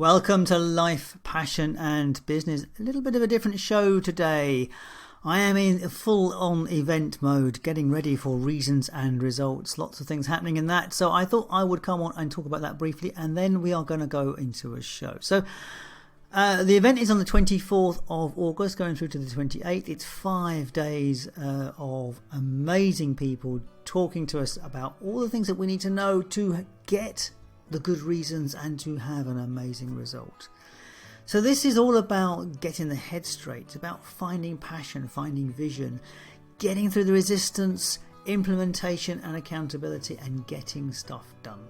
Welcome to Life, Passion and Business. A little bit of a different show today. I am in full-on event mode, getting ready for reasons and results. Lots of things happening in that. So I thought I would come on and talk about that briefly, and then we are going to go into a show. So the event is on the 24th of August, going through to the 28th. It's 5 days of amazing people talking to us about all the things that we need to know to get the good reasons and to have an amazing result. So this is all about getting the head straight. It's about finding passion, finding vision, getting through the resistance, implementation and accountability, and getting stuff done.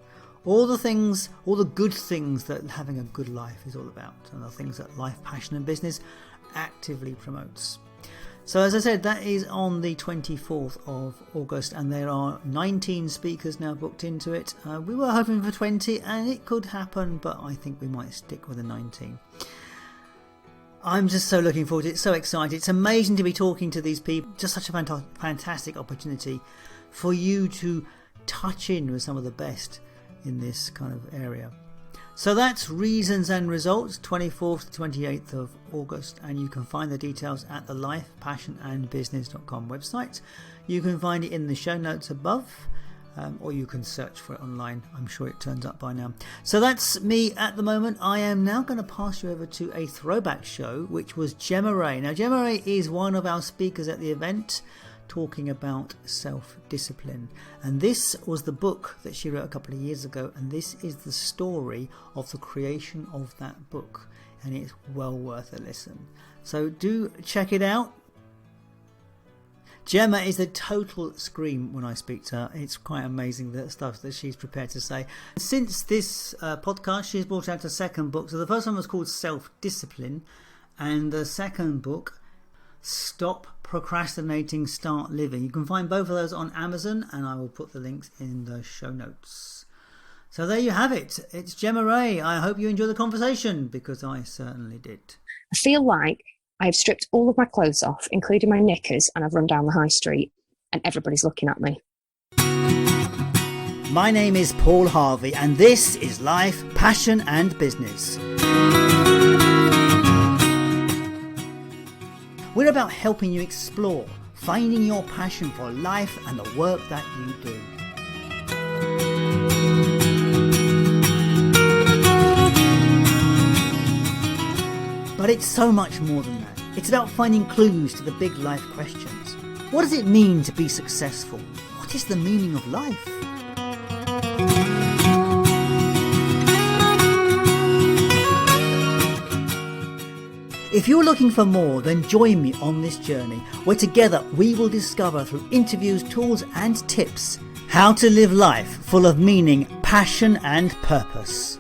All the things, all the good things that having a good life is all about, and the things that Life, Passion and Business actively promotes. So as I said, that is on the 24th of August, and there are 19 speakers now booked into it. We were hoping for 20 and it could happen, but I think we might stick with the 19. I'm just so looking forward to it, so excited. It's amazing to be talking to these people. Just such a fantastic opportunity for you to touch in with some of the best in this kind of area. So that's Reasons and Results, 24th to 28th of August, and you can find the details at the lifepassionandbusiness.com website. You can find it in the show notes above, or you can search for it online. I'm sure it turns up by now. So that's me at the moment. I am now going to pass you over to a throwback show, which was Gemma Ray. Now, Gemma Ray is one of our speakers at the event, talking about self-discipline, and this was the book that she wrote a couple of years ago, and this is the story of the creation of that book, and it's well worth a listen. So do check it out. Gemma is a total scream when I speak to her. It's quite amazing the stuff that she's prepared to say. Since this podcast, she's brought out a second book. So the first one was called Self-Discipline, and the second book, Stop Procrastinating, Start Living. You can find both of those on Amazon, and I will put the links in the show notes. So there you have it. It's Gemma Ray. I hope you enjoy the conversation, because I certainly did. I feel like I've stripped all of my clothes off, including my knickers, and I've run down the high street, and everybody's looking at me. My name is Paul Harvey, and this is Life, Passion and Business. We're about helping you explore, finding your passion for life and the work that you do. But it's so much more than that. It's about finding clues to the big life questions. What does it mean to be successful? What is the meaning of life? If you're looking for more, then join me on this journey, where together we will discover through interviews, tools and tips how to live life full of meaning, passion and purpose.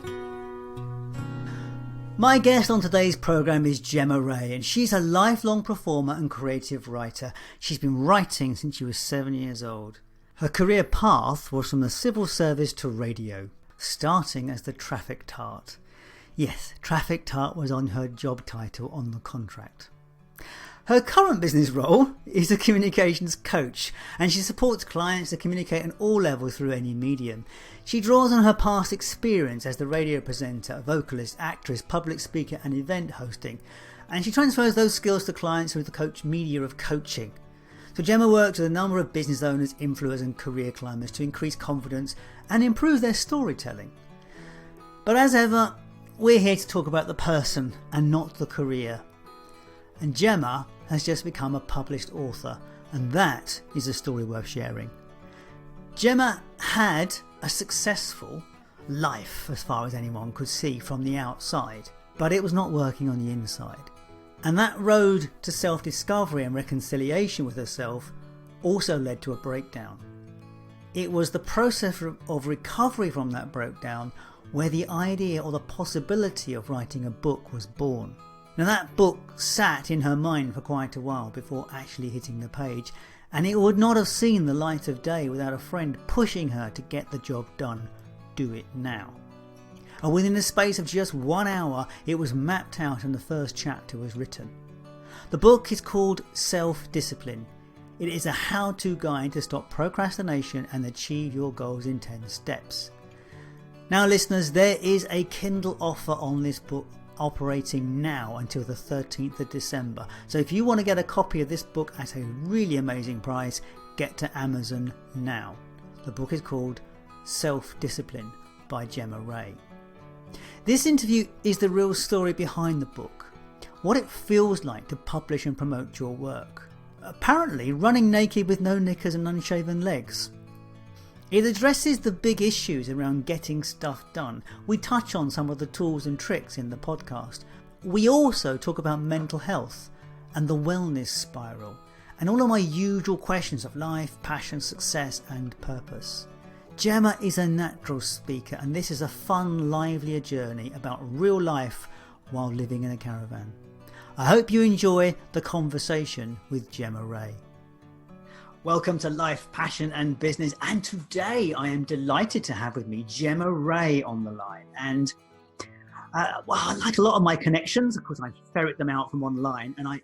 My guest on today's programme is Gemma Ray, and she's a lifelong performer and creative writer. She's been writing since she was 7 years old. Her career path was from the civil service to radio, starting as the traffic tart. Yes, traffic tart was on her job title on the contract. Her current business role is a communications coach, and she supports clients to communicate on all levels through any medium. She draws on her past experience as the radio presenter, vocalist, actress, public speaker and event hosting, and she transfers those skills to clients through the coach media of coaching. So Gemma works with a number of business owners, influencers and career climbers to increase confidence and improve their storytelling. But as ever, we're here to talk about the person and not the career. And Gemma has just become a published author, and that is a story worth sharing. Gemma had a successful life as far as anyone could see from the outside, but it was not working on the inside. And that road to self-discovery and reconciliation with herself also led to a breakdown. It was the process of recovery from that breakdown where the idea or the possibility of writing a book was born. Now that book sat in her mind for quite a while before actually hitting the page, and it would not have seen the light of day without a friend pushing her to get the job done. Do it now. And within the space of just 1 hour, it was mapped out and the first chapter was written. The book is called Self-Discipline. It is a how-to guide to stop procrastination and achieve your goals in 10 steps. Now, listeners, there is a Kindle offer on this book operating now until the 13th of December. So if you want to get a copy of this book at a really amazing price, get to Amazon now. The book is called Self-Discipline by Gemma Ray. This interview is the real story behind the book, what it feels like to publish and promote your work. Apparently running naked with no knickers and unshaven legs. It addresses the big issues around getting stuff done. We touch on some of the tools and tricks in the podcast. We also talk about mental health and the wellness spiral, and all of my usual questions of life, passion, success and purpose. Gemma is a natural speaker, and this is a fun, livelier journey about real life while living in a caravan. I hope you enjoy the conversation with Gemma Ray. Welcome to Life, Passion and Business, and today I am delighted to have with me Gemma Ray on the line. And like a lot of my connections, of course I ferret them out from online, and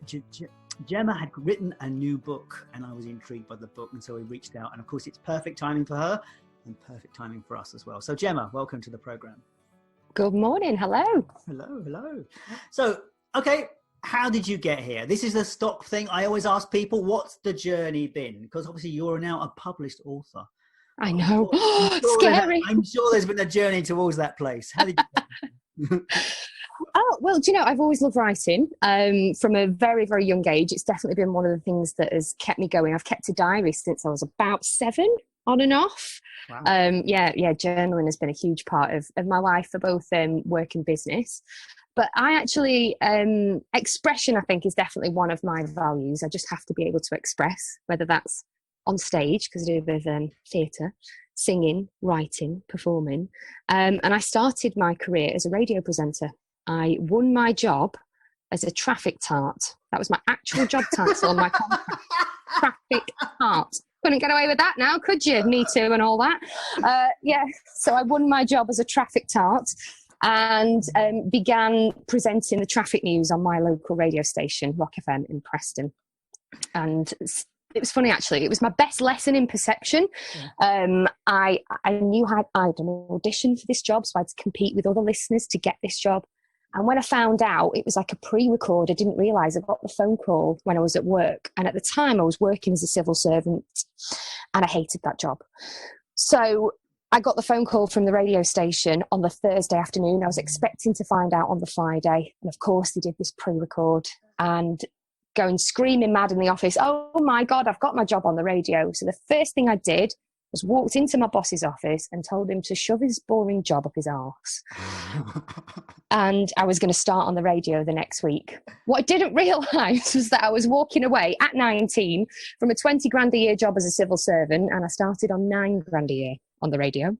Gemma had written a new book and I was intrigued by the book, and so we reached out, and of course it's perfect timing for her and perfect timing for us as well. So Gemma, welcome to the programme. Good morning. Hello. Hello. So, okay, how did you get here? This is a stock thing. I always ask people, what's the journey been? Because obviously you're now a published author. I know. Scary. I'm sure there's been a journey towards that place. How did you Oh, well, do you know, I've always loved writing from a very, very young age. It's definitely been one of the things that has kept me going. I've kept a diary since I was about 7, on and off. Wow. Journaling has been a huge part of my life for both work and business. But I actually, expression, I think, is definitely one of my values. I just have to be able to express, whether that's on stage, because I do a bit of theatre, singing, writing, performing. And I started my career as a radio presenter. I won my job as a traffic tart. That was my actual job title on my contract. Traffic tart. Couldn't get away with that now, could you? Me Too and all that. So I won my job as a traffic tart and began presenting the traffic news on my local radio station, Rock FM in Preston. And it was funny, actually. It was my best lesson in perception. Yeah. I knew I'd an audition for this job, so I had to compete with other listeners to get this job. And when I found out, it was like a pre-record. I didn't realise I got the phone call when I was at work. And at the time, I was working as a civil servant, and I hated that job. So I got the phone call from the radio station on the Thursday afternoon. I was expecting to find out on the Friday. And of course, they did this pre-record and going screaming mad in the office. Oh my God, I've got my job on the radio. So the first thing I did was walked into my boss's office and told him to shove his boring job up his arse. And I was going to start on the radio the next week. What I didn't realise was that I was walking away at 19 from a 20 grand a year job as a civil servant, and I started on 9 grand a year on the radio.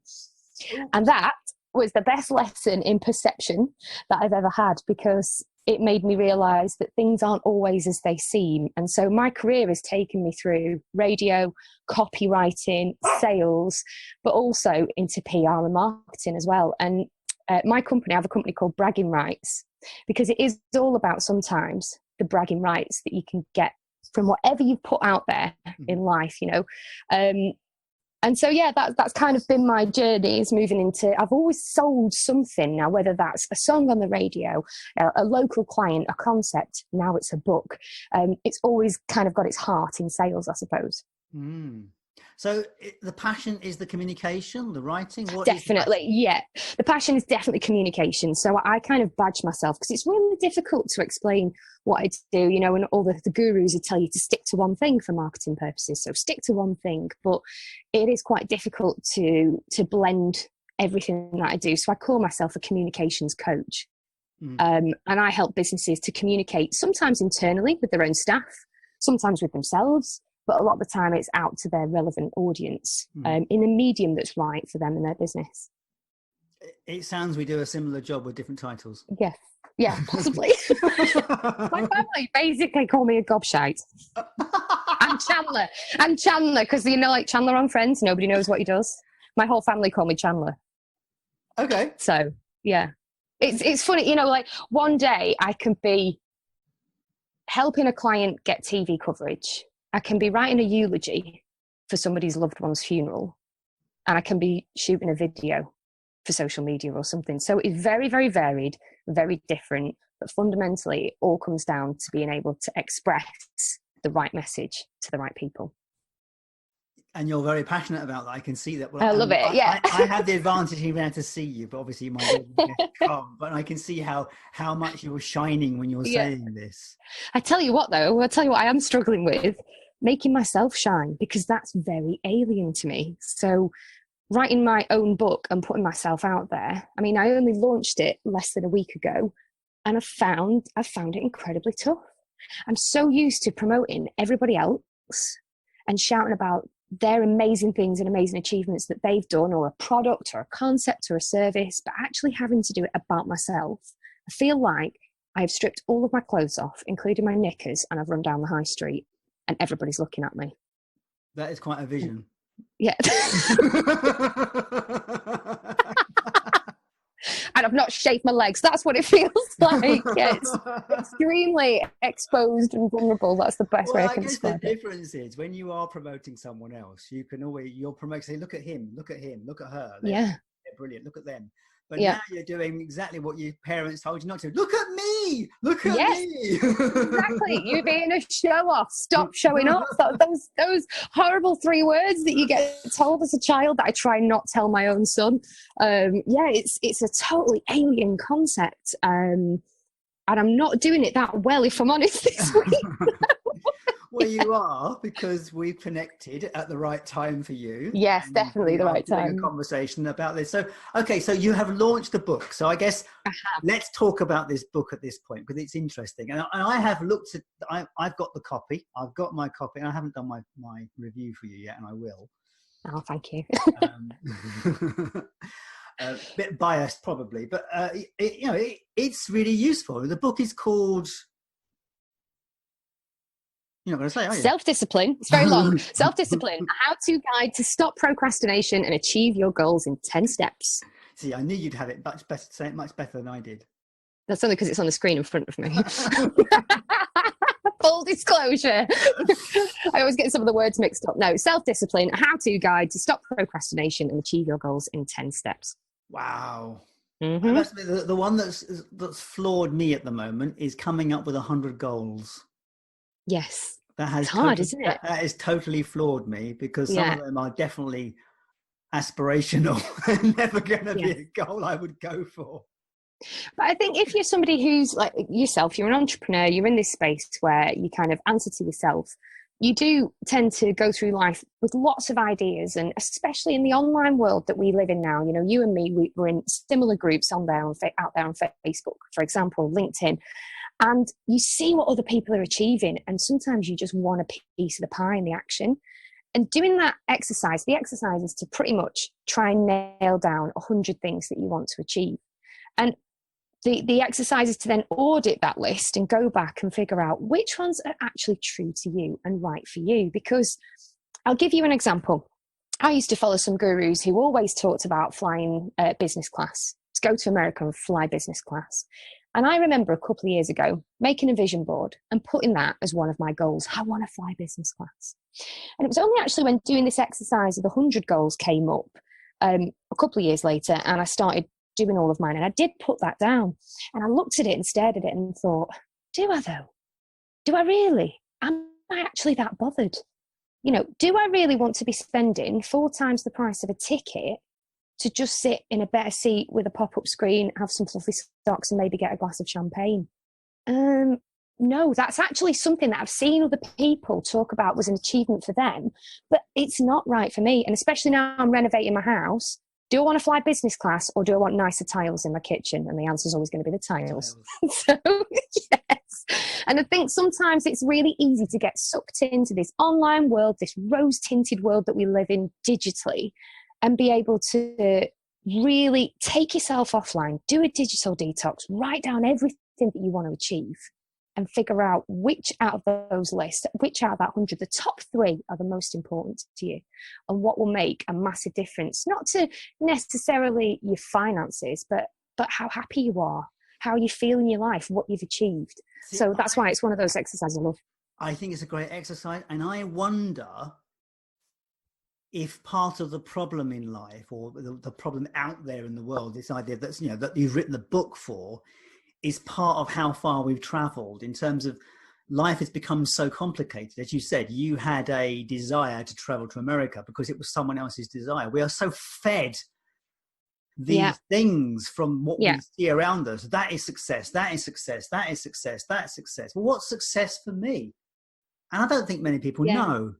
And that was the best lesson in perception that I've ever had, because it made me realise that things aren't always as they seem. And so my career has taken me through radio, copywriting, sales, but also into PR and marketing as well. And my company, I have a company called Bragging Rights, because it is all about sometimes the bragging rights that you can get from whatever you've put out there in life, you know. And so, yeah, that's kind of been my journey, is moving into, I've always sold something now, whether that's a song on the radio, a local client, a concept, now it's a book. It's always kind of got its heart in sales, I suppose. So the passion is the communication, the writing? Definitely, yeah. The passion is definitely communication. So I kind of badge myself, because it's really difficult to explain what I do, you know, and all the gurus would tell you to stick to one thing for marketing purposes. So stick to one thing, but it is quite difficult to blend everything that I do. So I call myself a communications coach. And I help businesses to communicate, sometimes internally with their own staff, sometimes with themselves, but a lot of the time it's out to their relevant audience in a medium that's right for them and their business. It sounds we do a similar job with different titles. Yeah, possibly. My family basically call me a gobshite. I'm Chandler, because, you know, like Chandler on Friends, nobody knows what he does. My whole family call me Chandler. Okay. So, yeah. It's funny, you know, like one day I can be helping a client get TV coverage. I can be writing a eulogy for somebody's loved one's funeral, and I can be shooting a video for social media or something. So it's very, very varied, very different, but fundamentally it all comes down to being able to express the right message to the right people. And you're very passionate about that. I can see that. Well, I love it. Yeah. I have the advantage of being able to see you, but obviously my come. But I can see how much you're shining when you're saying this. I tell you what, though, I am struggling with making myself shine, because that's very alien to me. So writing my own book and putting myself out there. I mean, I only launched it less than a week ago, and I've found it incredibly tough. I'm so used to promoting everybody else and shouting about their amazing things and amazing achievements that they've done, or a product or a concept or a service, but actually having to do it about myself. I feel like I've stripped all of my clothes off, including my knickers, and I've run down the high street and everybody's looking at me. That is quite a vision. Yeah. And I've not shaved my legs. That's what it feels like. Yeah, it's extremely exposed and vulnerable. That's the best way I can describe it. The difference is when you are promoting someone else, you'll promote, say, look at him, look at her. They're brilliant. Look at them. But now you're doing exactly what your parents told you not to. Look at me. Look at me. Exactly. You're being a show off. Stop showing off. Those horrible 3 words that you get told as a child that I try not tell my own son. It's a totally alien concept. And I'm not doing it that well, if I'm honest, this week. Well, you are, because we've connected at the right time for you. Yes, definitely the right time. A conversation about this. So, okay, so you have launched a book. So I guess let's talk about this book at this point, because it's interesting. And I have looked at, I've got the copy. I've got my copy. And I haven't done my review for you yet, and I will. Oh, thank you. A bit biased probably, but it's really useful. The book is called... You're not going to say, are you? Self-discipline. It's very long. Self-discipline, a how-to guide to stop procrastination and achieve your goals in 10 steps. See, I knew you'd have it much better, say it much better than I did. That's only because it's on the screen in front of me. Full disclosure. I always get some of the words mixed up. No, self-discipline, a how-to guide to stop procrastination and achieve your goals in 10 steps. Wow. Mm-hmm. The one that's floored me at the moment is coming up with 100 goals. Yes. It's hard, isn't it? That has totally floored me, because some of them are definitely aspirational and never going to be a goal I would go for. But I think if you're somebody who's like yourself, you're an entrepreneur, you're in this space where you kind of answer to yourself, you do tend to go through life with lots of ideas, and especially in the online world that we live in now, you and me, we're in similar groups out there on Facebook, for example, LinkedIn. And you see what other people are achieving, and sometimes you just want a piece of the pie in the action. And doing that exercise, the exercise is to pretty much try and nail down 100 things that you want to achieve. And the exercise is to then audit that list and go back and figure out which ones are actually true to you and right for you. Because I'll give you an example. I used to follow some gurus who always talked about flying business class. Let's go to America and fly business class. And I remember a couple of years ago making a vision board and putting that as one of my goals. I want to fly business class. And it was only actually when doing this exercise of the 100 goals came up a couple of years later, and I started doing all of mine. And I did put that down. And I looked at it and stared at it and thought, do I though? Do I really? Am I actually that bothered? Do I really want to be spending 4 times the price of a ticket to just sit in a better seat with a pop-up screen, have some fluffy socks, and maybe get a glass of champagne? No, that's actually something that I've seen other people talk about was an achievement for them, but it's not right for me. And especially now I'm renovating my house. Do I want to fly business class, or do I want nicer tiles in my kitchen? And the answer is always going to be the tiles. So, yes. And I think sometimes it's really easy to get sucked into this online world, this rose-tinted world that we live in digitally, and be able to really take yourself offline, do a digital detox, write down everything that you want to achieve, and figure out which out of those lists, which out of that 100, the top 3 are the most important to you, and what will make a massive difference, not to necessarily your finances, but how happy you are, how you feel in your life, what you've achieved. So that's why it's one of those exercises I love. I think it's a great exercise, and I wonder if part of the problem in life, or the problem out there in the world, this idea that's, that you've written the book for, is part of how far we've traveled in terms of life has become so complicated. As you said, you had a desire to travel to America because it was someone else's desire. We are so fed Yeah. these things from what Yeah. we see around us. That is success. That is success. That is success. That's success. Well, what's success for me? And I don't think many people Yeah. know.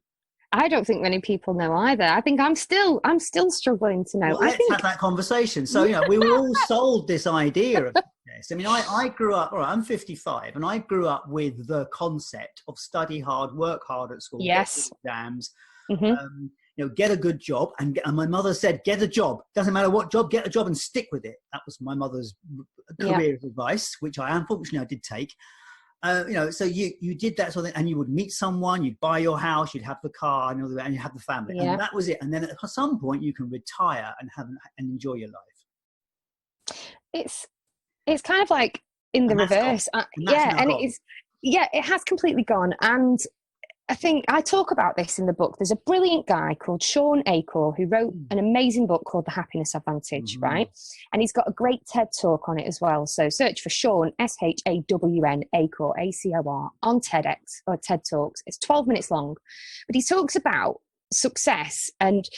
I don't think many people know either. I think I'm still struggling to know. Well, let's have that conversation. So, we were all sold this idea of success. I mean, I grew up, all right, I'm 55, and I grew up with the concept of study hard, work hard at school, Yes. get good exams, Mm-hmm. Get a good job. And my mother said, get a job. Doesn't matter what job, get a job and stick with it. That was my mother's career advice, which unfortunately I did take. So you did that sort of thing, and you would meet someone, you'd buy your house, you'd have the car, and you have the family, and that was it. And then at some point, you can retire and enjoy your life. It's kind of like in the reverse, it has completely gone. And I think I talk about this in the book. There's a brilliant guy called Sean Acor who wrote an amazing book called The Happiness Advantage, right? And he's got a great TED talk on it as well. So search for Sean, Shawn, Acor, ACOR, on TEDx or TED Talks. It's 12 minutes long. But he talks about success, and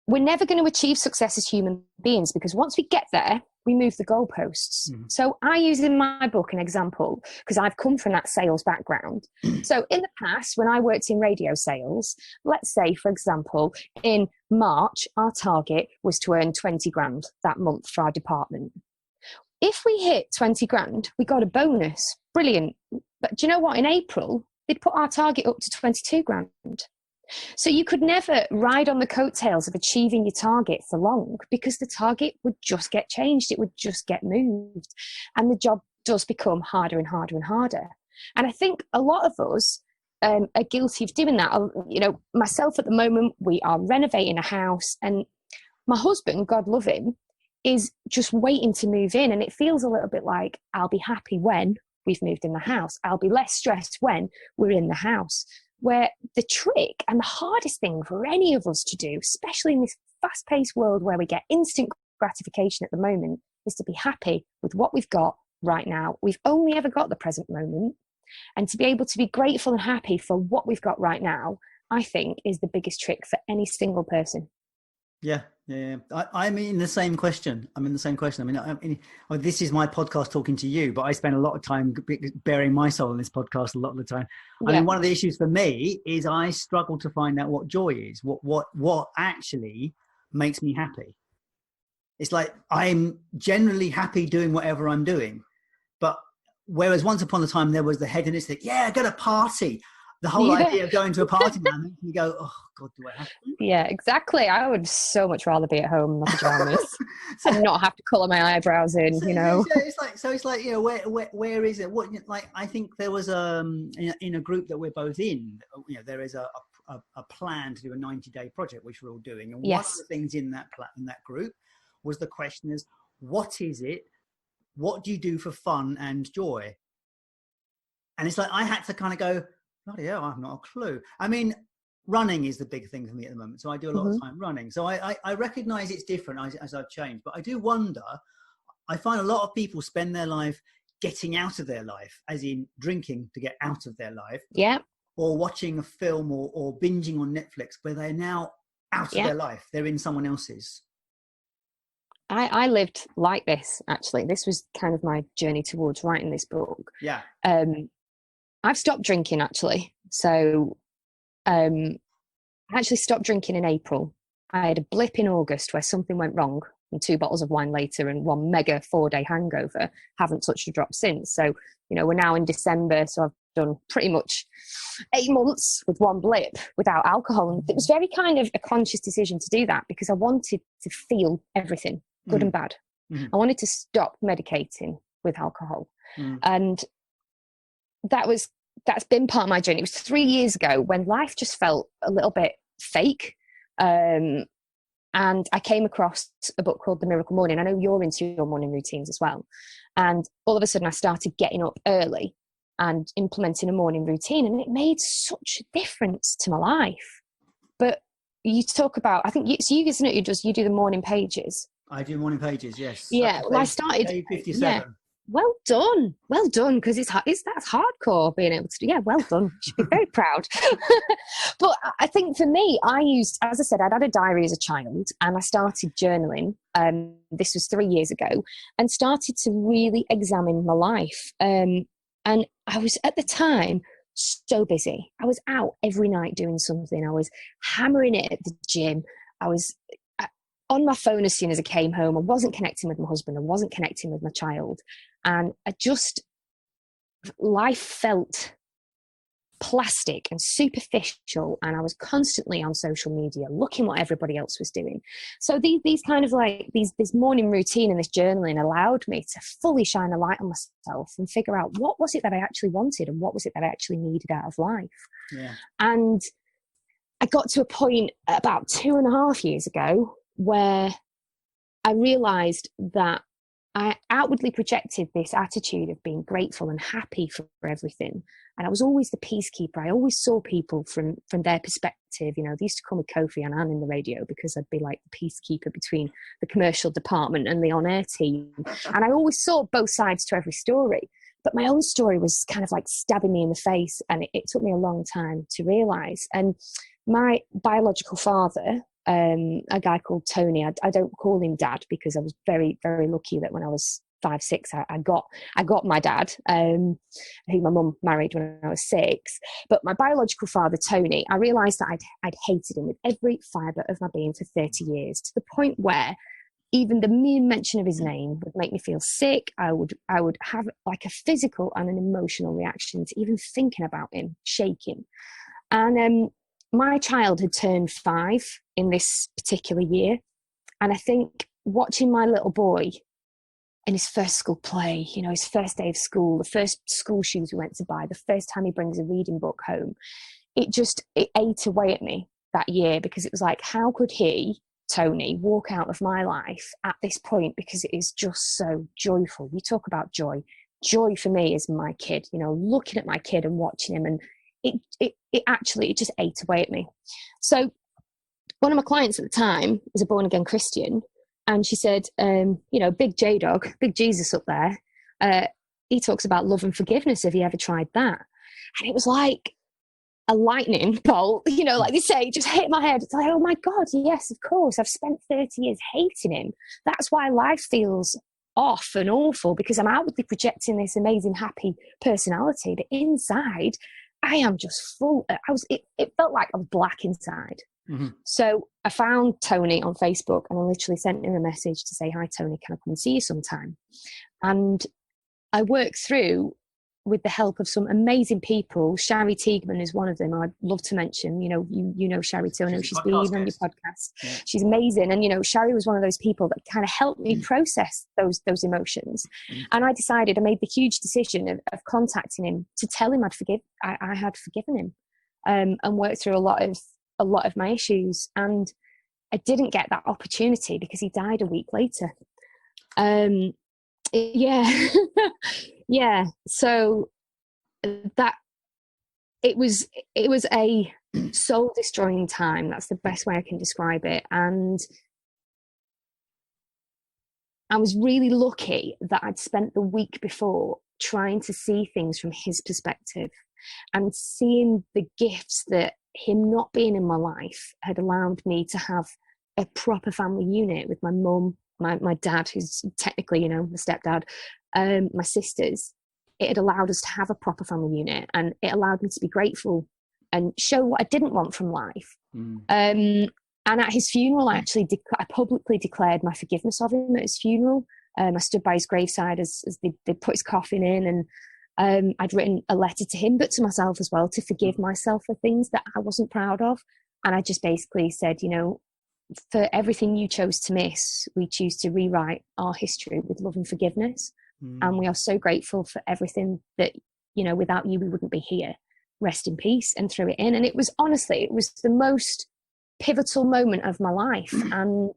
we're never going to achieve success as human beings, because once we get there, we move the goalposts. So I use in my book an example, because I've come from that sales background. So in the past, when I worked in radio sales, let's say, for example, in March, our target was to earn 20 grand that month for our department. If we hit 20 grand, we got a bonus. Brilliant. But do you know what? In April, they'd put our target up to 22 grand. So you could never ride on the coattails of achieving your target for long, because the target would just get changed. It would just get moved. And the job does become harder and harder and harder. And I think a lot of us are guilty of doing that. Myself at the moment, we are renovating a house, and my husband, God love him, is just waiting to move in. And it feels a little bit like, I'll be happy when we've moved in the house. I'll be less stressed when we're in the house. Where the trick and the hardest thing for any of us to do, especially in this fast-paced world where we get instant gratification at the moment, is to be happy with what we've got right now. We've only ever got the present moment. And to be able to be grateful and happy for what we've got right now, I think, is the biggest trick for any single person. Yeah. I'm in the same question. I mean, this is my podcast talking to you, but I spend a lot of time bearing my soul in this podcast a lot of the time. I mean, one of the issues for me is I struggle to find out what joy is, what actually makes me happy. It's like I'm generally happy doing whatever I'm doing, but whereas once upon a time there was the hedonist thing, go to party. The whole idea of going to a party now makes me go, oh God, do I have to? Yeah, exactly. I would so much rather be at home in my pajamas and not have to colour my eyebrows in. It's like where is it? I think there was in a group that we're both in. There is a plan to do a 90-day project, which we're all doing. And one of the things in that group was the question is, what is it? What do you do for fun and joy? And it's like I had to kind of go, bloody hell, I've not a clue. I mean, running is the big thing for me at the moment. So I do a lot of time running. So I recognize it's different as I've changed. But I do wonder, I find a lot of people spend their life getting out of their life, as in drinking to get out of their life. Yeah. Or watching a film or binging on Netflix, where they're now out of their life. They're in someone else's. I lived like this, actually. This was kind of my journey towards writing this book. Yeah. I've stopped drinking, actually. So I actually stopped drinking in April. I had a blip in August where something went wrong, and 2 bottles of wine later and one mega 4-day hangover. Haven't touched a drop since. So, we're now in December, so I've done pretty much 8 months with one blip without alcohol. And it was very kind of a conscious decision to do that, because I wanted to feel everything, good and bad. I wanted to stop medicating with alcohol. And that's been part of my journey. It was 3 years ago when life just felt a little bit fake. And I came across a book called The Miracle Morning. I know you're into your morning routines as well. And all of a sudden I started getting up early and implementing a morning routine, and it made such a difference to my life. But you talk about, I think it's you, isn't it? You do the morning pages. I do morning pages, yes. Yeah. Well, I started. Day 57. Yeah. Well done, because that's hardcore being able to do. Yeah, well done. You should be very proud. But I think for me, as I said, I'd had a diary as a child, and I started journaling. This was 3 years ago, and started to really examine my life. And I was at the time so busy. I was out every night doing something. I was hammering it at the gym. I was on my phone as soon as I came home. I wasn't connecting with my husband. I wasn't connecting with my child. And life felt plastic and superficial. And I was constantly on social media looking what everybody else was doing. So these kind of like this morning routine and this journaling allowed me to fully shine a light on myself and figure out what was it that I actually wanted and what was it that I actually needed out of life. Yeah. And I got to a point about 2.5 years ago where I realized that I outwardly projected this attitude of being grateful and happy for everything. And I was always the peacekeeper. I always saw people from their perspective. You know, they used to call me Kofi Annan in the radio because I'd be like the peacekeeper between the commercial department and the on-air team. And I always saw both sides to every story. But my own story was kind of like stabbing me in the face. And it took me a long time to realize. And my biological father, a guy called Tony. I don't call him dad because I was very, very lucky that when I was 5, 6, I got my dad, who my mum married when I was 6. But my biological father, Tony, I realised that I'd hated him with every fibre of my being for 30 years, to the point where even the mere mention of his name would make me feel sick. I would have like a physical and an emotional reaction to even thinking about him, shaking. And my child had turned 5 in this particular year. And I think watching my little boy in his first school play, you know, his first day of school, the first school shoes we went to buy, the first time he brings a reading book home, it ate away at me that year, because it was like, how could he, Tony, walk out of my life at this point, because it is just so joyful. You talk about joy. Joy for me is my kid, you know, looking at my kid and watching him, and it just ate away at me. So one of my clients at the time was a born again Christian, and she said, you know, big J dog, big Jesus up there. He talks about love and forgiveness. Have you ever tried that? And it was like a lightning bolt, you know, like they say, just hit my head. It's like, oh my God, yes, of course. I've spent 30 years hating him. That's why life feels off and awful, because I'm outwardly projecting this amazing, happy personality, but inside I am just full. It felt like I was black inside. Mm-hmm. So I found Tony on Facebook, and I literally sent him a message to say, hi, Tony, can I come and see you sometime? And I worked through, with the help of some amazing people. Shari Teigman is one of them. I'd love to mention, you know Shari too. I know she's been on your podcast. Yeah. She's amazing. And, you know, Shari was one of those people that kind of helped me process those emotions. And I made the huge decision of contacting him to tell him I had forgiven him, and worked through a lot of my issues. And I didn't get that opportunity because he died a week later. Yeah. Yeah. So that it was a soul destroying time. That's the best way I can describe it. And I was really lucky that I'd spent the week before trying to see things from his perspective and seeing the gifts that him not being in my life had allowed me to have a proper family unit with my mum, my dad, who's technically, you know, my stepdad, my sisters. It had allowed us to have a proper family unit, and it allowed me to be grateful and show what I didn't want from life. And at his funeral, I publicly declared my forgiveness of him at his funeral. I stood by his graveside as they put his coffin in, and I'd written a letter to him, but to myself as well, to forgive myself for things that I wasn't proud of. And I just basically said, you know, for everything you chose to miss, we choose to rewrite our history with love and forgiveness. And we are so grateful for everything that, you know, without you, we wouldn't be here. Rest in peace, and threw it in. And it was the most pivotal moment of my life. And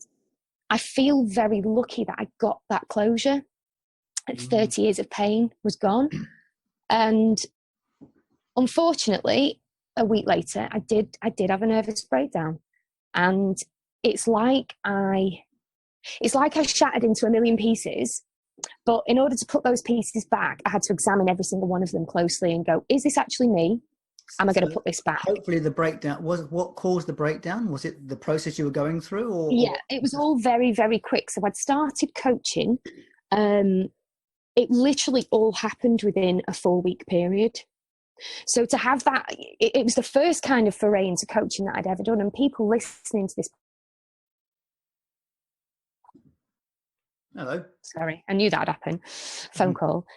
I feel very lucky that I got that closure. 30 years of pain was gone. And unfortunately, a week later, I did have a nervous breakdown. And it's like I shattered into a million pieces. But in order to put those pieces back, I had to examine every single one of them closely and go, is this actually me? Am I going to put this back? Hopefully the breakdown was what caused the breakdown. Was it the process you were going through? Yeah, it was all very, very quick. So I'd started coaching. It literally all happened within a 4-week period. So to have that, it was the first kind of foray into coaching that I'd ever done. And people listening to this. Hello. Sorry, I knew that'd happen. Phone call.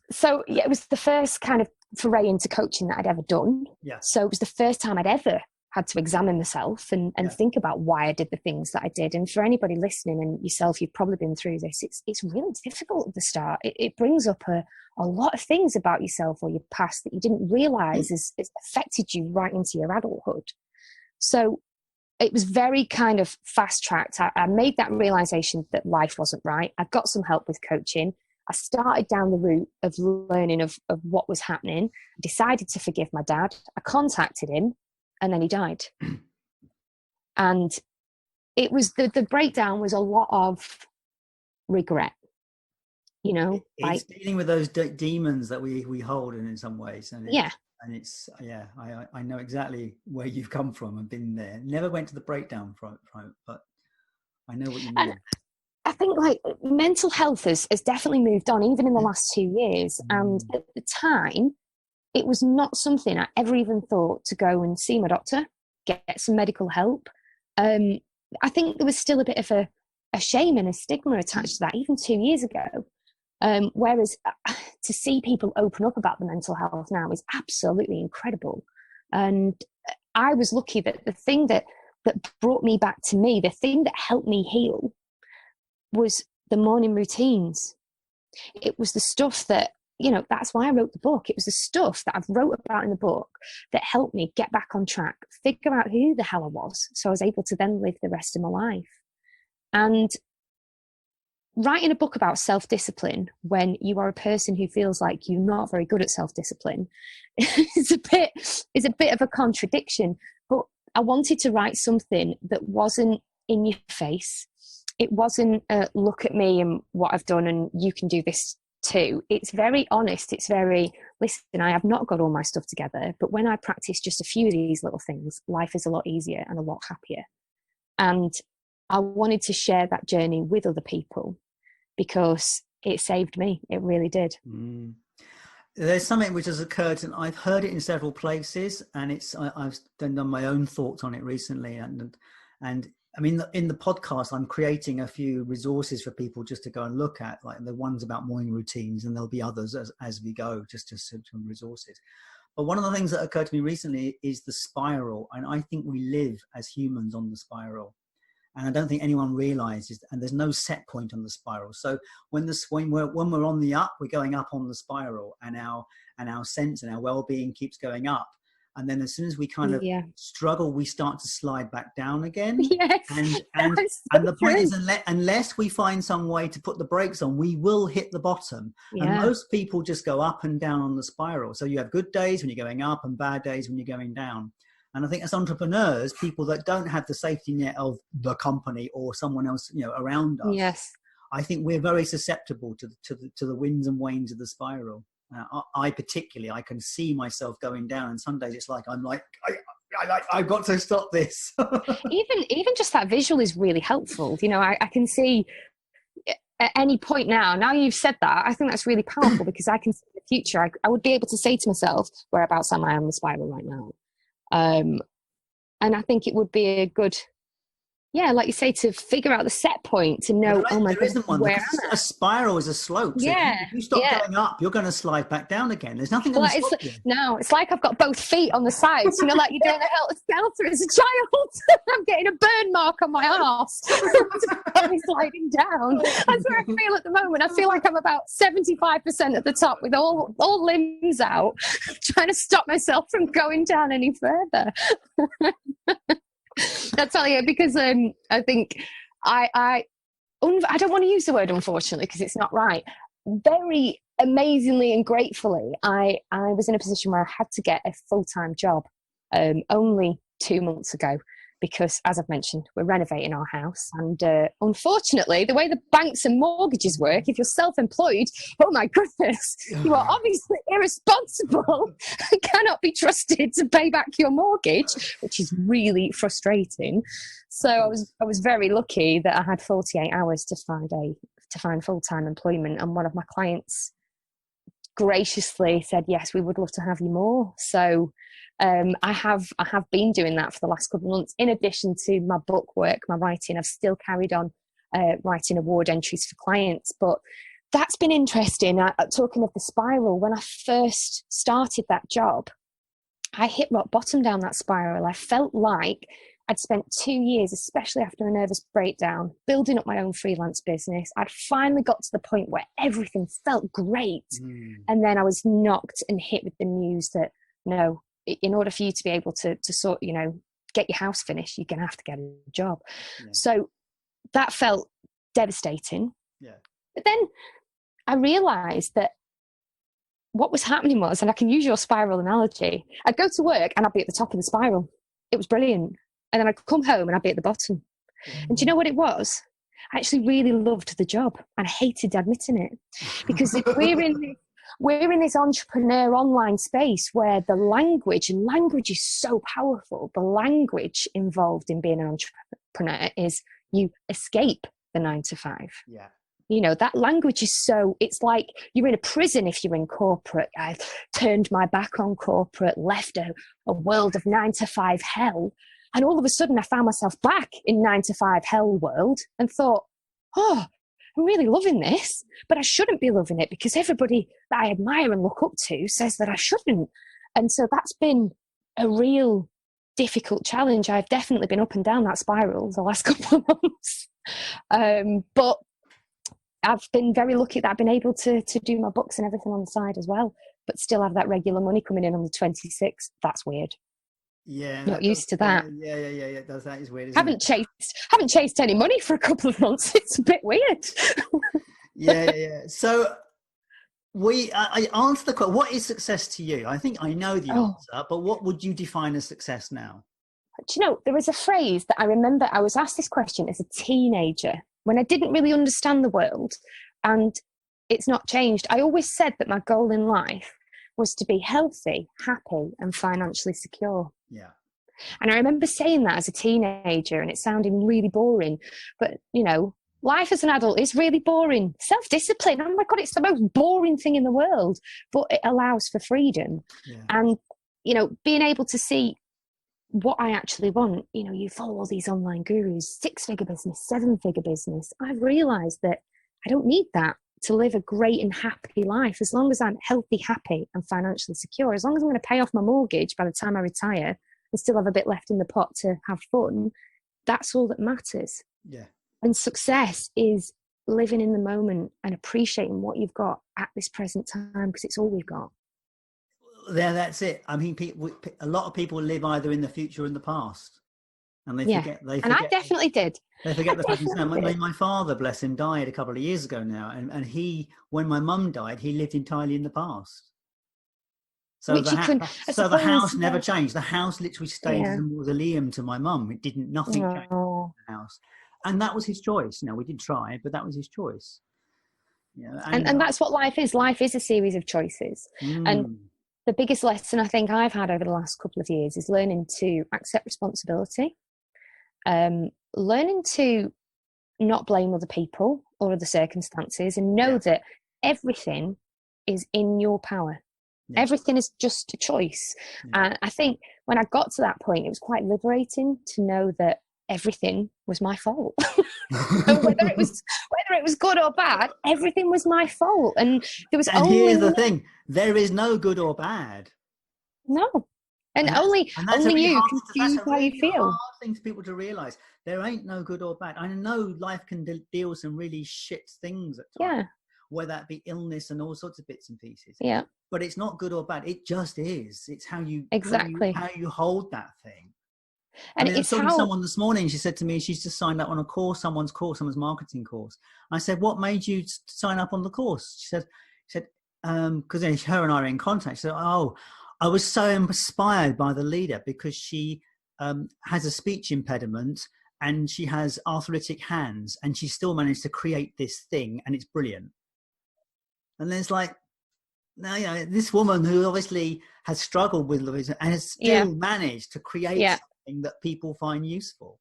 So yeah, it was the first kind of foray into coaching that I'd ever done. Yeah. So it was the first time I'd ever had to examine myself and think about why I did the things that I did. And for anybody listening, and yourself, you've probably been through this, it's really difficult at the start. It brings up a lot of things about yourself or your past that you didn't realise has affected you right into your adulthood. So it was very kind of fast-tracked. I made that realisation that life wasn't right. I got some help with coaching. I started down the route of learning of what was happening. I decided to forgive my dad. I contacted him, and then he died. And it was the breakdown was a lot of regret. You know, it's dealing with those demons that we hold in some ways, and it's I know exactly where you've come from and been there. Never went to the breakdown from it, but I know what you mean. And I think like mental health has definitely moved on, even in the last 2 years. And at the time, it was not something I ever even thought to go and see my doctor, get some medical help. I think there was still a bit of a shame and a stigma attached to that, even 2 years ago. Whereas to see people open up about the mental health now is absolutely incredible. And I was lucky that the thing that brought me back to me, the thing that helped me heal, was the morning routines. It was the stuff that, you know, that's why I wrote the book. It was the stuff that I've wrote about in the book that helped me get back on track, figure out who the hell I was, so I was able to then live the rest of my life. And writing a book about self-discipline when you are a person who feels like you're not very good at self-discipline is a bit of a contradiction. But I wanted to write something that wasn't in your face. It wasn't look at me and what I've done and you can do this too. It's very honest. It's very, listen, I have not got all my stuff together, but when I practice just a few of these little things, life is a lot easier and a lot happier. And I wanted to share that journey with other people because it saved me. It really did. There's something which has occurred, and I've heard it in several places, and I've done my own thoughts on it recently. And I mean, in the podcast, I'm creating a few resources for people just to go and look at, like the ones about morning routines, and there'll be others as we go, just some resources. But one of the things that occurred to me recently is the spiral, and I think we live as humans on the spiral. And I don't think anyone realizes, and there's no set point on the spiral. So when we're on the up, we're going up on the spiral, and our sense and our well-being keeps going up. And then as soon as we kind of struggle, we start to slide back down again. Yes, and the point is, unless we find some way to put the brakes on, we will hit the bottom. And most people just go up and down on the spiral. So you have good days when you're going up and bad days when you're going down. And I think as entrepreneurs, people that don't have the safety net of the company or someone else, you know, around us, I think we're very susceptible to the winds and wanes of the spiral. I particularly, I can see myself going down, and some days it's like I'm like, I've got to stop this. even just that visual is really helpful. You know, I can see at any point now you've said that, I think that's really powerful because I can see in the future. I would be able to say to myself, whereabouts am I on the spiral right now? And I think it would be a good, like you say, to figure out the set point, to know, there isn't one, because a spiral is a slope. So if you stop going up, you're going to slide back down again. There's nothing going to stop you. No, it's like I've got both feet on the sides, you know, like you're doing a helter-skelter as a child. I'm getting a burn mark on my arse. I'm sliding down. That's where I feel at the moment. I feel like I'm about 75% at the top with all limbs out, trying to stop myself from going down any further. That's all, because I think I don't want to use the word unfortunately because it's not right. Very amazingly and gratefully, I was in a position where I had to get a full-time job only 2 months ago. because, as I've mentioned, we're renovating our house. And unfortunately, the way the banks and mortgages work, if you're self-employed, oh my goodness, you are obviously irresponsible and cannot be trusted to pay back your mortgage, which is really frustrating. So I was very lucky that I had 48 hours to find full-time employment, and one of my clients graciously said, yes, we would love to have you more. So I have been doing that for the last couple of months. In addition to my book work, my writing, I've still carried on writing award entries for clients. But that's been interesting. Talking of the spiral, when I first started that job, I hit rock bottom down that spiral. I felt like I'd spent 2 years, especially after a nervous breakdown, building up my own freelance business. I'd finally got to the point where everything felt great. And then I was knocked and hit with the news that, no, in order for you to be able to sort, get your house finished, you're going to have to get a job. Yeah. So that felt devastating. Yeah. But then I realized that what was happening was, and I can use your spiral analogy, I'd go to work and I'd be at the top of the spiral. It was brilliant. And then I'd come home and I'd be at the bottom. And do you know what it was? I actually really loved the job, and I hated admitting it, because if we're in this entrepreneur online space where the language is so powerful. The language involved in being an entrepreneur is you escape the 9 to 5. Yeah. That language is it's like you're in a prison if you're in corporate. I turned my back on corporate, left a world of 9 to 5 hell. And all of a sudden I found myself back in 9 to 5 hell world and thought, oh, I'm really loving this, but I shouldn't be loving it because everybody that I admire and look up to says that I shouldn't. And so that's been a real difficult challenge. I've definitely been up and down that spiral the last couple of months. But I've been very lucky that I've been able to do my books and everything on the side as well, but still have that regular money coming in on the 26th. That's weird. Yeah, not used to that. Yeah. That is weird. Haven't chased any money for a couple of months. It's a bit weird. yeah. So I answer the question. What is success to you? I think I know the answer, but what would you define as success now? Do you know, there was a phrase that I remember. I was asked this question as a teenager when I didn't really understand the world, and it's not changed. I always said that my goal in life was to be healthy, happy, and financially secure. Yeah. And I remember saying that as a teenager, and it sounded really boring. But, life as an adult is really boring. Self-discipline, oh my God, it's the most boring thing in the world. But it allows for freedom. Yeah. And, being able to see what I actually want. You follow all these online gurus, 6-figure business, 7-figure business. I've realized that I don't need that to live a great and happy life. As long as I'm healthy, happy, and financially secure, as long as I'm going to pay off my mortgage by the time I retire and still have a bit left in the pot to have fun, that's all that matters. Yeah. And success is living in the moment and appreciating what you've got at this present time, because it's all we've got. Yeah, that's it. I mean, a lot of people live either in the future or in the past, and they forget. And I definitely did. They forget the present. My father, bless him, died a couple of years ago now, and when my mum died, he lived entirely in the past. So the house never changed. The house literally stayed as a mausoleum to my mum. It didn't. Nothing changed in the house, and that was his choice. We did try, but that was his choice. Yeah, and that's what life is. Life is a series of choices, and the biggest lesson I think I've had over the last couple of years is learning to accept responsibility, learning to not blame other people or other circumstances, and know that everything is in your power. Yeah. Everything is just a choice. Yeah. And I think when I got to that point, it was quite liberating to know that everything was my fault. whether it was good or bad, everything was my fault. And there was here's the thing, there is no good or bad. No. And only you can choose how you feel. Hard thing for people to realize. There ain't no good or bad. I know life can deal with some really shit things at times. Yeah. Whether that be illness and all sorts of bits and pieces. Yeah. But it's not good or bad. It just is. It's how you how you hold that thing. And I was talking to someone this morning. She said to me, she's just signed up on a course, someone's marketing course. I said, "What made you sign up on the course?" She said, because her and I are in contact. She said, "Oh, I was so inspired by the leader because she has a speech impediment and she has arthritic hands, and she still managed to create this thing, and it's brilliant. And then it's like, now, you know, this woman who obviously has struggled with Louisa and has still managed to create something that people find useful.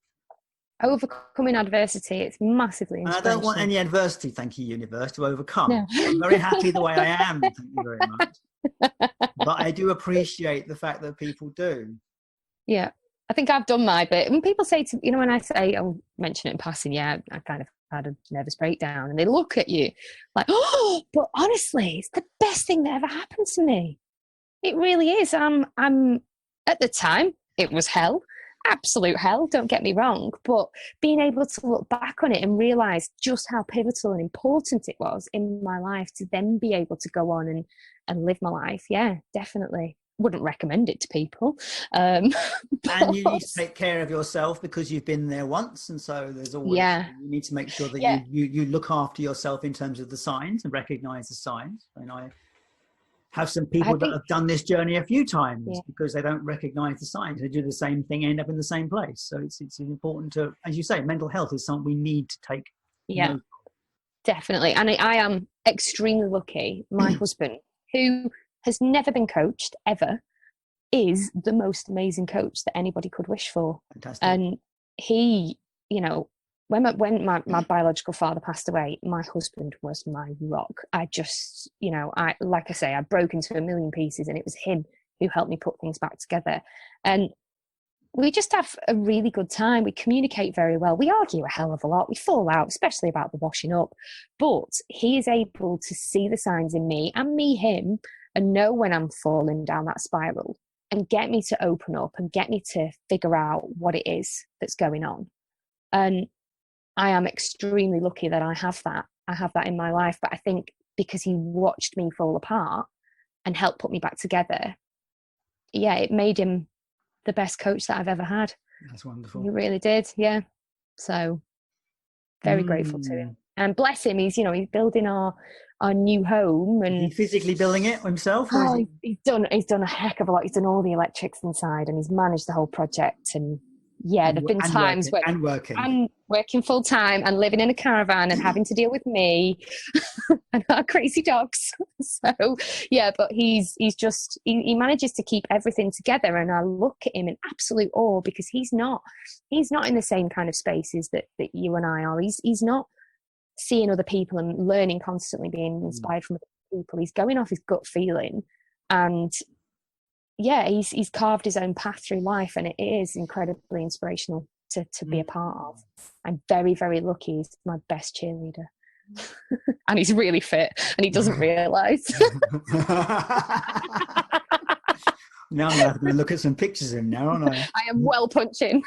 Overcoming adversity, it's massively inspirational. And I don't want any adversity, thank you, universe, to overcome. No. I'm very happy the way I am, thank you very much. But I do appreciate the fact that people do. Yeah, I think I've done my bit. When people say to, you know, when I say, I'll mention it in passing, I kind of had a nervous breakdown, and they look at you like, oh, but honestly, it's the best thing that ever happened to me. It really is. I'm at the time, it was hell. Absolute hell, don't get me wrong, but being able to look back on it and realise just how pivotal and important it was in my life to then be able to go on and live my life, definitely. Wouldn't recommend it to people. And you need to take care of yourself because you've been there once, and so there's always you need to make sure that you look after yourself in terms of the signs and recognise the signs. And I have some people that have done this journey a few times because they don't recognise the signs. They do the same thing, end up in the same place. So it's important to, as you say, mental health is something we need to take note of. Definitely. And I am extremely lucky. My husband, who has never been coached ever, is the most amazing coach that anybody could wish for. Fantastic. And he, you know, when my biological father passed away, my husband was my rock. I just, you know, I broke into a million pieces, and it was him who helped me put things back together. And we just have a really good time. We communicate very well. We argue a hell of a lot. We fall out, especially about the washing up. But he is able to see the signs in me and me him, and know when I'm falling down that spiral, and get me to open up and get me to figure out what it is that's going on. And I am extremely lucky that I have that. I have that in my life. But I think because he watched me fall apart and helped put me back together, it made him the best coach that I've ever had. That's wonderful. He really did, So very grateful to him. And bless him, he's building our new home, and he's physically building it himself. He's done a heck of a lot. He's done all the electrics inside, and he's managed the whole project. And there've been times where I'm working full time and living in a caravan and having to deal with me and our crazy dogs. So but he manages to keep everything together, and I look at him in absolute awe because he's not in the same kind of spaces that you and I are. He's not seeing other people and learning constantly, being inspired from other people. He's going off his gut feeling, and he's carved his own path through life, and it is incredibly inspirational to be a part of. I'm very, very lucky. He's my best cheerleader. And he's really fit, and he doesn't realise. Now I'm going to look at some pictures of him now, aren't I? I am well punching.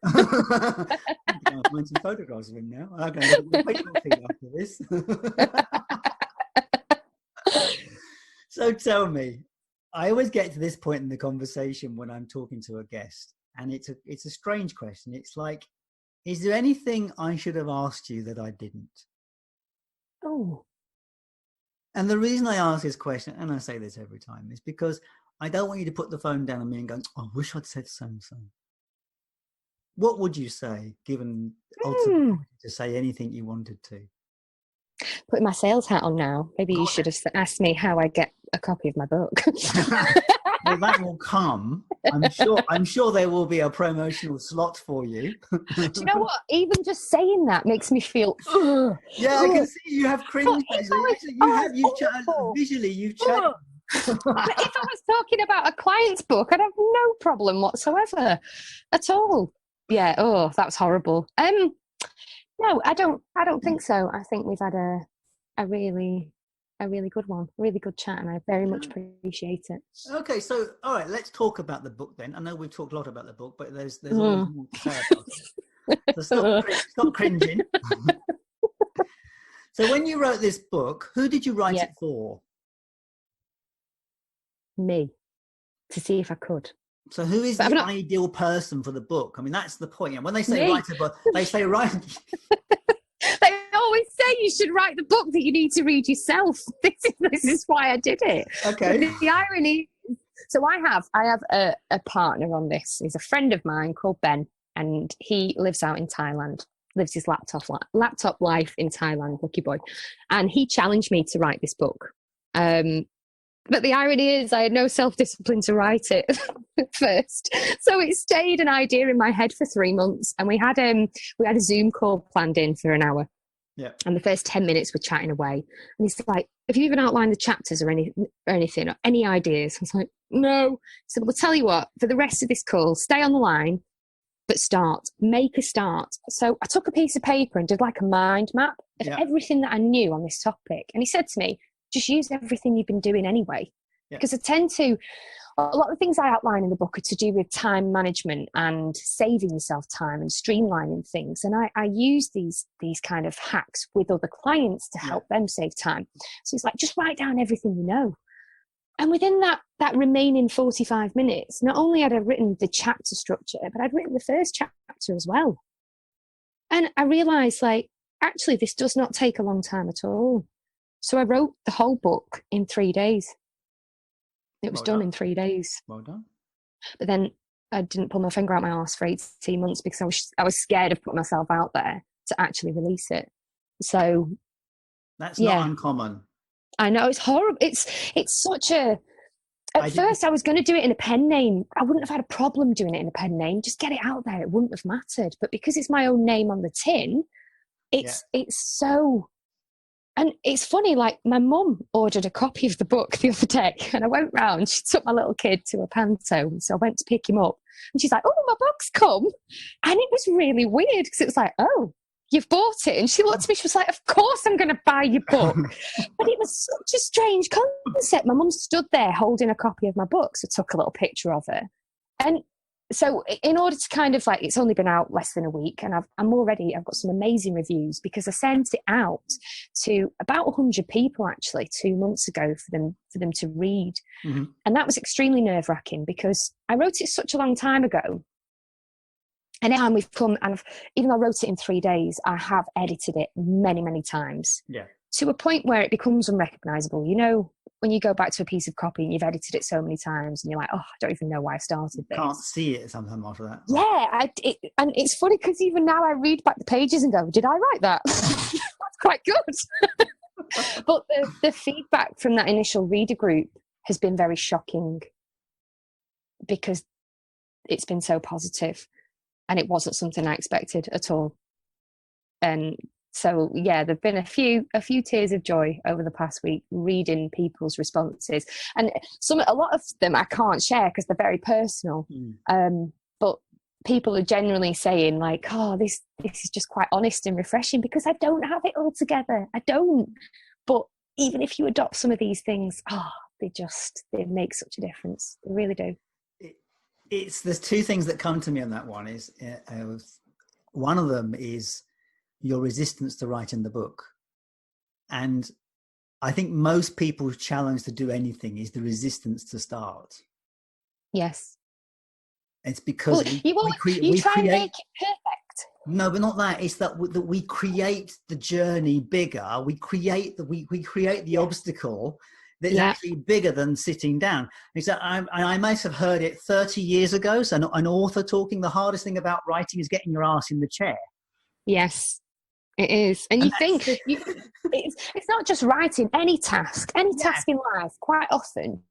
I'll find some photographs of him now. I'm going to look at the Facebook feed after this. So tell me, I always get to this point in the conversation when I'm talking to a guest, and it's a strange question. It's like, is there anything I should have asked you that I didn't? Oh. And the reason I ask this question, and I say this every time, is because I don't want you to put the phone down on me and go, I wish I'd said so and so. What would you say, given ultimately to say anything you wanted to? Putting my sales hat on now. Maybe you should have asked me how I get a copy of my book. Well, that will come. I'm sure there will be a promotional slot for you. Do you know what? Even just saying that makes me feel. Yeah, I can see you have cringe. Visually, you've changed. But if I was talking about a client's book, I'd have no problem whatsoever, at all. Yeah. Oh, that was horrible. No, I don't think so. I think we've had a really good one, really good chat, and I very much appreciate it. Okay, so all right, let's talk about the book then. I know we've talked a lot about the book, but there's always more to say about it. So stop cringing. So when you wrote this book, who did you write it for? Me, to see if I could. So who is the ideal person for the book? I mean, that's the point. When they say write a book, they say write. They always say you should write the book that you need to read yourself. This is why I did it. Okay. But the irony, So I have a partner on this. He's a friend of mine called Ben, and he lives out in Thailand, lives his laptop life in Thailand, lucky boy. And he challenged me to write this book. But the irony is I had no self-discipline to write it at first. So it stayed an idea in my head for 3 months. And we had a Zoom call planned in for an hour. Yeah. And the first 10 minutes we're chatting away. And he's like, have you even outlined the chapters or anything, or any ideas? I was like, no. So we'll tell you what, for the rest of this call, stay on the line, but make a start. So I took a piece of paper and did like a mind map of everything that I knew on this topic. And he said to me, just use everything you've been doing anyway. Because a lot of the things I outline in the book are to do with time management and saving yourself time and streamlining things. And I use these kind of hacks with other clients to help them save time. So it's like, just write down everything you know. And within that remaining 45 minutes, not only had I written the chapter structure, but I'd written the first chapter as well. And I realized, like, actually, this does not take a long time at all. So I wrote the whole book in 3 days. It was done in 3 days. Well done. But then I didn't pull my finger out my arse for 18 months because I was scared of putting myself out there to actually release it. So that's not uncommon. I know, it's horrible. It's such a... At first, I was going to do it in a pen name. I wouldn't have had a problem doing it in a pen name. Just get it out there. It wouldn't have mattered. But because it's my own name on the tin, it's so... And it's funny, like my mum ordered a copy of the book the other day and I went round, she took my little kid to a panto. So I went to pick him up and she's like, oh, my book's come. And it was really weird because it was like, oh, you've bought it. And she looked at me, she was like, of course I'm going to buy your book. But it was such a strange concept. My mum stood there holding a copy of my book. So I took a little picture of her. And so in order to kind of like, it's only been out less than a week and I've got some amazing reviews because I sent it out to about 100 people actually 2 months ago for them to read. Mm-hmm. And that was extremely nerve-wracking because I wrote it such a long time ago. And now we've come, and even though I wrote it in 3 days, I have edited it many, many times. Yeah. To a point where it becomes unrecognisable. You know, when you go back to a piece of copy and you've edited it so many times and you're like, oh, I don't even know why I started this. Can't see it sometime after that. Yeah, and it's funny because even now I read back the pages and go, did I write that? That's quite good. But the feedback from that initial reader group has been very shocking because it's been so positive and it wasn't something I expected at all. And so, yeah, there've been a few tears of joy over the past week reading people's responses, and a lot of them I can't share because they're very personal. But people are generally saying like, "Oh, this is just quite honest and refreshing," because I don't have it all together. I don't. But even if you adopt some of these things, they make such a difference. They really do. There's two things that come to me on that one. Is one of them is your resistance to writing the book. And I think most people's challenge to do anything is the resistance to start. Yes. It's because you try and make it perfect. No, but not that. It's that we create the journey bigger. We create the obstacle that's actually bigger than sitting down. I might have heard it 30 years ago. So an author talking, the hardest thing about writing is getting your ass in the chair. Yes. It is. And you think it's not just writing, any task in life, quite often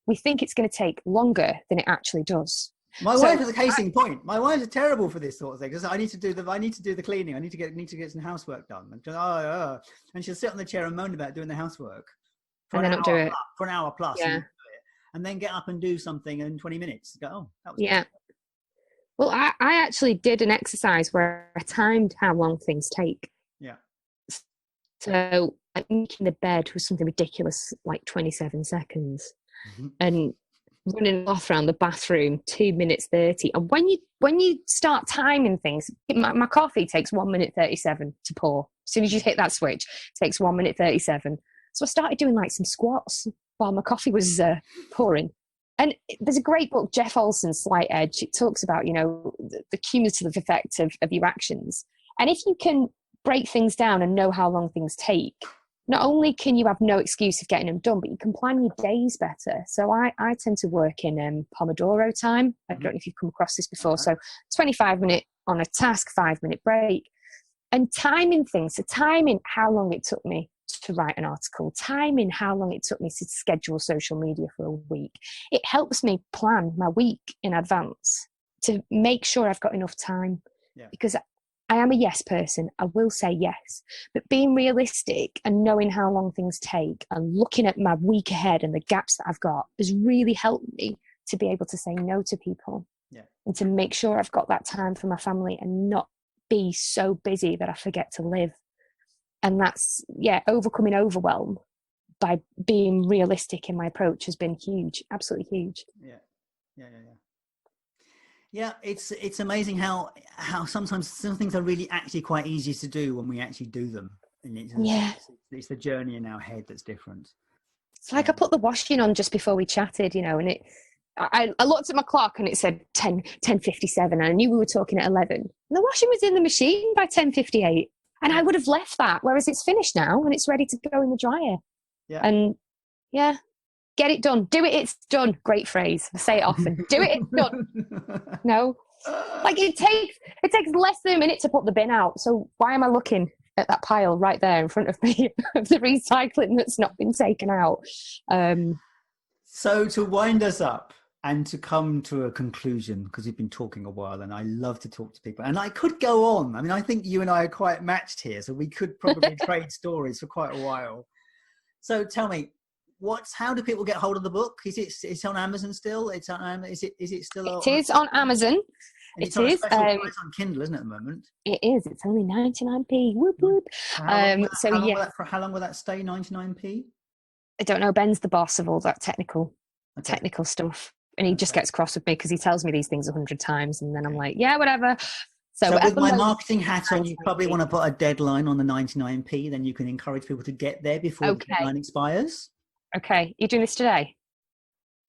we think it's going to take longer than it actually does. My wife is a case in point. My wife is terrible for this sort of thing because I need to do the cleaning. I need to get some housework done. And she'll sit on the chair and moan about doing the housework for an hour plus. Yeah. And then get up and do something in 20 minutes. Go, oh, that was good. Well, I actually did an exercise where I timed how long things take. Yeah. So making the bed was something ridiculous, like 27 seconds. Mm-hmm. And running off around the bathroom, 2 minutes 30. And when you start timing things, my coffee takes 1 minute 37 to pour. As soon as you hit that switch, it takes 1 minute 37. So I started doing like some squats while my coffee was pouring. And there's a great book, Jeff Olson's Slight Edge. It talks about, the cumulative effect of your actions. And if you can break things down and know how long things take, not only can you have no excuse of getting them done, but you can plan your days better. So I tend to work in Pomodoro time. I don't know if you've come across this before. Okay. So 25-minute on a task, 5-minute break. And timing things. So timing how long it took me to write an article, timing how long it took me to schedule social media for a week. It helps me plan my week in advance to make sure I've got enough time. Yeah. Because I am a yes person. I will say yes. But being realistic and knowing how long things take and looking at my week ahead and the gaps that I've got has really helped me to be able to say no to people. Yeah. And to make sure I've got that time for my family and not be so busy that I forget to live. And that's, overcoming overwhelm by being realistic in my approach has been huge, absolutely huge. Yeah, it's amazing how sometimes some things are really actually quite easy to do when we actually do them. And it's the journey in our head that's different. It's like I put the washing on just before we chatted, and I looked at my clock and it said 10:57, and I knew we were talking at 11. And the washing was in the machine by 10:58, and I would have left that, whereas it's finished now and it's ready to go in the dryer. Yeah. And get it done. Do it, it's done. Great phrase. I say it often. Do it, it's done. No. Like it takes less than a minute to put the bin out. So why am I looking at that pile right there in front of me of the recycling that's not been taken out? So to wind us up and to come to a conclusion, because we've been talking a while and I love to talk to people, and I could go on. I mean, I think you and I are quite matched here, so we could probably trade stories for quite a while. So tell me, how do people get hold of the book? It's on Amazon still? Is it still? It is on Amazon. It's on a special price on Kindle, isn't it, at the moment? It is. It's only 99p. Whoop whoop. How long will that stay 99p? I don't know. Ben's the boss of all that technical stuff, and he just gets cross with me because he tells me these things 100 times, and then I'm like, yeah, whatever. So with my marketing hat on, you probably want to put a deadline on the 99p. Then you can encourage people to get there before the deadline expires. Okay, you're doing this today?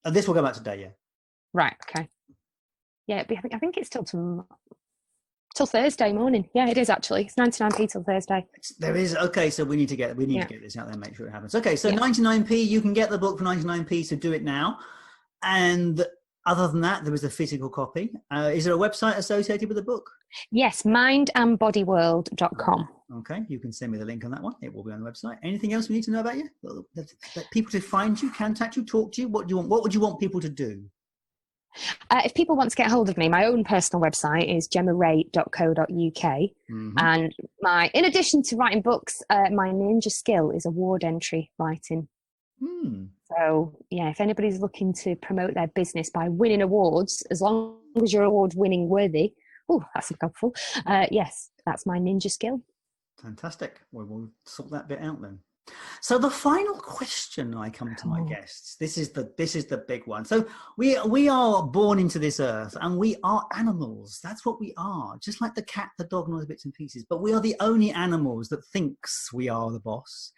This will go back today, yeah. Right. Okay. Yeah, I think it's till Thursday morning. Yeah, it is actually. It's 99p till Thursday. There is. Okay, so we need to get this out there and make sure it happens. Okay, so 99p, you can get the book for 99p, so do it now. And other than that, there is a physical copy. Is there a website associated with the book? Yes, mindandbodyworld.com. Okay, you can send me the link on that one. It will be on the website. Anything else we need to know about you? That people to find you, contact you, talk to you? What do you want? What would you want people to do? If people want to get hold of me, my own personal website is gemmaray.co.uk. And in addition to writing books, my ninja skill is award entry writing. So if anybody's looking to promote their business by winning awards, as long as you're award winning worthy, that's helpful. Yes, that's my ninja skill. Fantastic. Well, we'll sort that bit out then. So the final question I come to my guests, this is the big one. So we are born into this earth and we are animals. That's what we are. Just like the cat, the dog, and all the bits and pieces. But we are the only animals that thinks we are the boss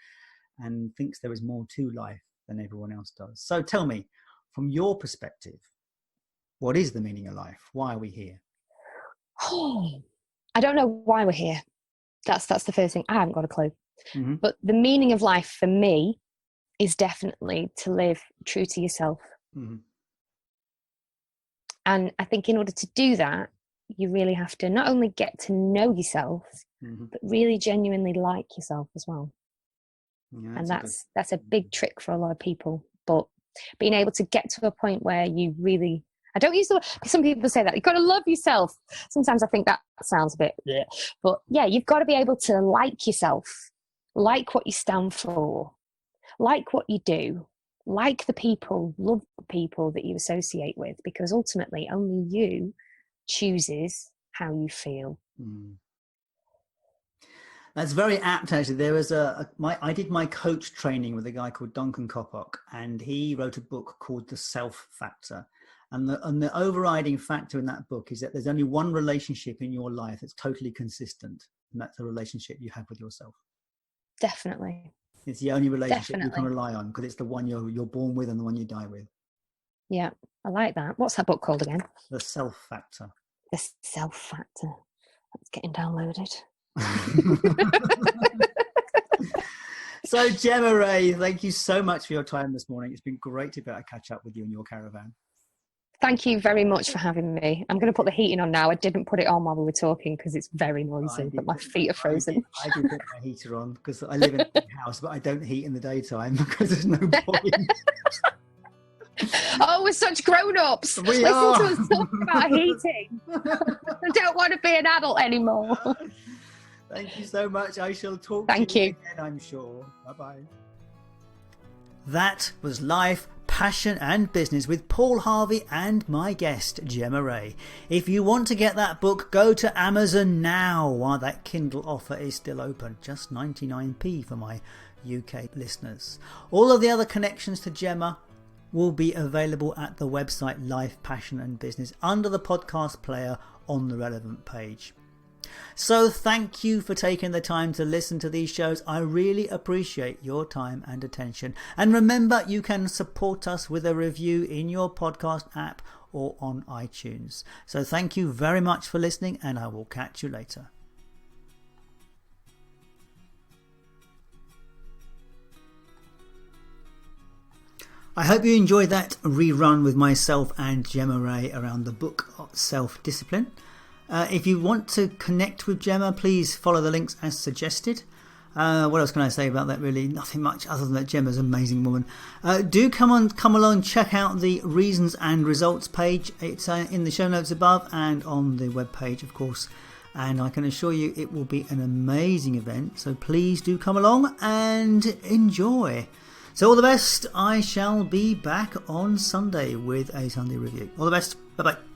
and thinks there is more to life than everyone else does. So tell me, from your perspective, what is the meaning of life? Why are we here? I don't know why we're here. That's the first thing. I haven't got a clue. But the meaning of life for me is definitely to live true to yourself. And I think in order to do that, you really have to not only get to know yourself, but really genuinely like yourself as well. Yeah, and that's a big trick for a lot of people. But being able to get to a point where you really, I don't use the word, some people say that you've got to love yourself. Sometimes I think that sounds a bit, but yeah, you've got to be able to like yourself, like what you stand for, like what you do, like the people, love the people that you associate with, because ultimately only you chooses how you feel. That's very apt, actually. There was I did my coach training with a guy called Duncan Coppock, and he wrote a book called The Self Factor. And the overriding factor in that book is that there's only one relationship in your life that's totally consistent, and that's the relationship you have with yourself. Definitely. It's the only relationship you can rely on, because it's the one you're born with and the one you die with. Yeah, I like that. What's that book called again? The Self Factor. The Self Factor. That's getting downloaded. So, Gemma Ray, thank you so much for your time this morning. It's been great to be able to catch up with you in your caravan. Thank you very much for having me. I'm going to put the heating on now. I didn't put it on while we were talking because it's very noisy, but my feet are frozen. I did put my heater on because I live in a big house, but I don't heat in the daytime because there's no point. Oh, we're such grown-ups. We Listen are. to us talk about heating. I don't want to be an adult anymore. Thank you so much. I shall talk to you again, I'm sure. Bye-bye. That was Life, Passion and Business with Paul Harvey and my guest, Gemma Ray. If you want to get that book, go to Amazon now while that Kindle offer is still open. Just 99p for my UK listeners. All of the other connections to Gemma will be available at the website Life, Passion and Business under the podcast player on the relevant page. So thank you for taking the time to listen to these shows. I really appreciate your time and attention. And remember, you can support us with a review in your podcast app or on iTunes. So thank you very much for listening, and I will catch you later. I hope you enjoyed that rerun with myself and Gemma Ray around the book Self-Discipline. If you want to connect with Gemma, please follow the links as suggested. What else can I say about that, really? Nothing much other than that Gemma's an amazing woman. Do come along, check out the Reasons and Results page. It's in the show notes above and on the web page, of course. And I can assure you it will be an amazing event. So please do come along and enjoy. So all the best. I shall be back on Sunday with a Sunday review. All the best. Bye-bye.